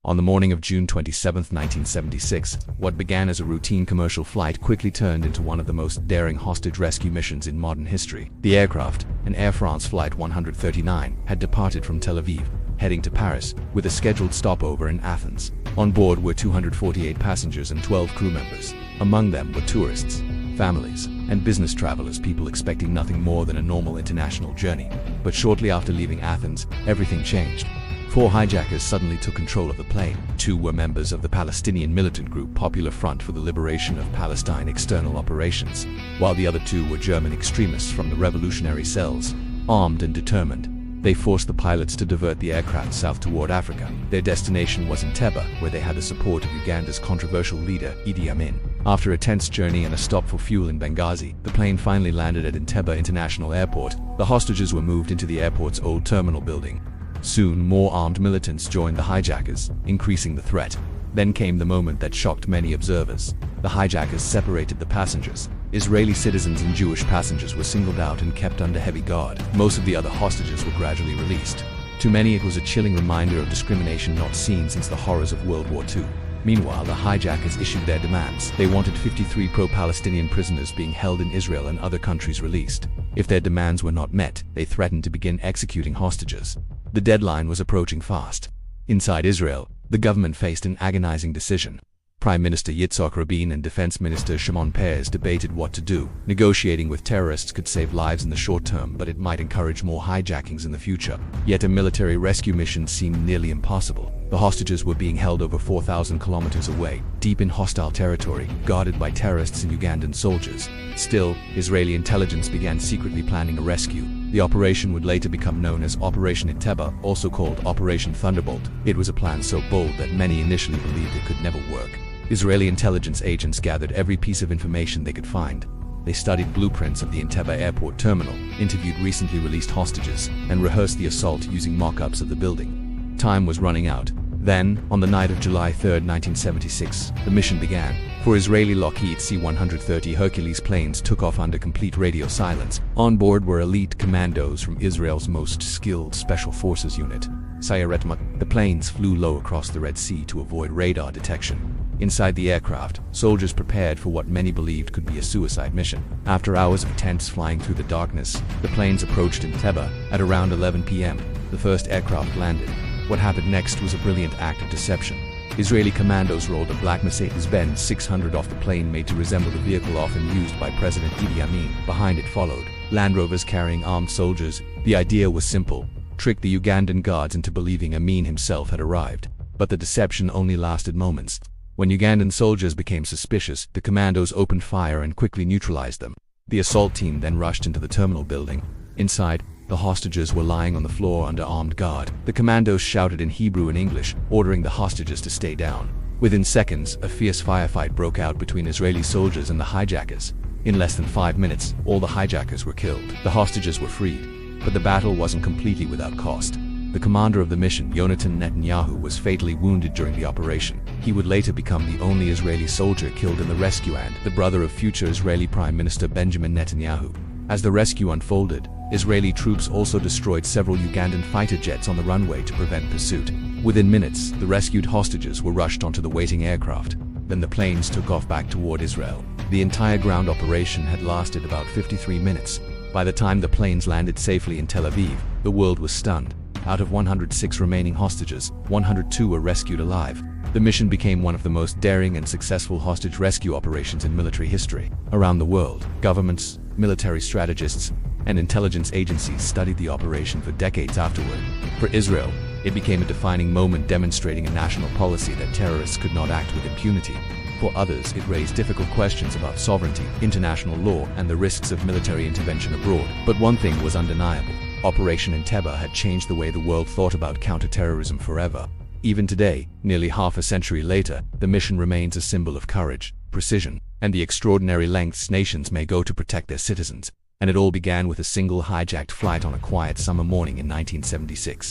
On the morning of June 27, 1976, what began as a routine commercial flight quickly turned into one of the most daring hostage rescue missions in modern history. The aircraft, an Air France Flight 139, had departed from Tel Aviv, heading to Paris, with a scheduled stopover in Athens. On board were 248 passengers and 12 crew members. Among them were tourists, families, and business travelers, people expecting nothing more than a normal international journey. But shortly after leaving Athens, everything changed. 4 hijackers suddenly took control of the plane. 2 were members of the Palestinian militant group Popular Front for the Liberation of Palestine External Operations, while the other 2 were German extremists from the revolutionary cells. Armed and determined, they forced the pilots to divert the aircraft south toward Africa. Their destination was Entebbe, where they had the support of Uganda's controversial leader, Idi Amin. After a tense journey and a stop for fuel in Benghazi, the plane finally landed at Entebbe International Airport. The hostages were moved into the airport's old terminal building. Soon, more armed militants joined the hijackers, increasing the threat. Then came the moment that shocked many observers. The hijackers separated the passengers. Israeli citizens and Jewish passengers were singled out and kept under heavy guard. Most of the other hostages were gradually released. To many, it was a chilling reminder of discrimination not seen since the horrors of World War II. Meanwhile, the hijackers issued their demands. They wanted 53 pro-Palestinian prisoners being held in Israel and other countries released. If their demands were not met, they threatened to begin executing hostages. The deadline was approaching fast. Inside Israel, the government faced an agonizing decision. Prime Minister Yitzhak Rabin and Defense Minister Shimon Peres debated what to do. Negotiating with terrorists could save lives in the short term, but it might encourage more hijackings in the future. Yet a military rescue mission seemed nearly impossible. The hostages were being held over 4,000 kilometers away, deep in hostile territory, guarded by terrorists and Ugandan soldiers. Still, Israeli intelligence began secretly planning a rescue. The operation would later become known as Operation Entebbe, also called Operation Thunderbolt. It was a plan so bold that many initially believed it could never work. Israeli intelligence agents gathered every piece of information they could find. They studied blueprints of the Entebbe airport terminal, interviewed recently released hostages, and rehearsed the assault using mock-ups of the building. Time was running out. Then, on the night of July 3, 1976, the mission began. 4 Israeli Lockheed C-130 Hercules planes took off under complete radio silence. On board were elite commandos from Israel's most skilled Special Forces unit, Sayeret. The planes flew low across the Red Sea to avoid radar detection. Inside the aircraft, soldiers prepared for what many believed could be a suicide mission. After hours of tense flying through the darkness, the planes approached Entebbe. At around 11 p.m., the first aircraft landed. What happened next was a brilliant act of deception. Israeli commandos rolled a black Mercedes-Benz 600 off the plane made to resemble the vehicle often used by President Idi Amin. Behind it followed Land Rovers carrying armed soldiers. The idea was simple: trick the Ugandan guards into believing Amin himself had arrived. But the deception only lasted moments. When Ugandan soldiers became suspicious, the commandos opened fire and quickly neutralized them. The assault team then rushed into the terminal building. Inside, the hostages were lying on the floor under armed guard. The commandos shouted in Hebrew and English, ordering the hostages to stay down. Within seconds, a fierce firefight broke out between Israeli soldiers and the hijackers. In less than 5 minutes, all the hijackers were killed. The hostages were freed. But the battle wasn't completely without cost. The commander of the mission, Yonatan Netanyahu, was fatally wounded during the operation. He would later become the only Israeli soldier killed in the rescue and the brother of future Israeli Prime Minister Benjamin Netanyahu. As the rescue unfolded, Israeli troops also destroyed several Ugandan fighter jets on the runway to prevent pursuit. Within minutes, the rescued hostages were rushed onto the waiting aircraft. Then the planes took off back toward Israel. The entire ground operation had lasted about 53 minutes. By the time the planes landed safely in Tel Aviv, the world was stunned. Out of 106 remaining hostages, 102 were rescued alive. The mission became one of the most daring and successful hostage rescue operations in military history. Around the world, governments, military strategists, and intelligence agencies studied the operation for decades afterward. For Israel, it became a defining moment demonstrating a national policy that terrorists could not act with impunity. For others, it raised difficult questions about sovereignty, international law, and the risks of military intervention abroad. But one thing was undeniable: Operation Entebbe had changed the way the world thought about counterterrorism forever. Even today, nearly half a century later, the mission remains a symbol of courage, precision, and the extraordinary lengths nations may go to protect their citizens. And it all began with a single hijacked flight on a quiet summer morning in 1976.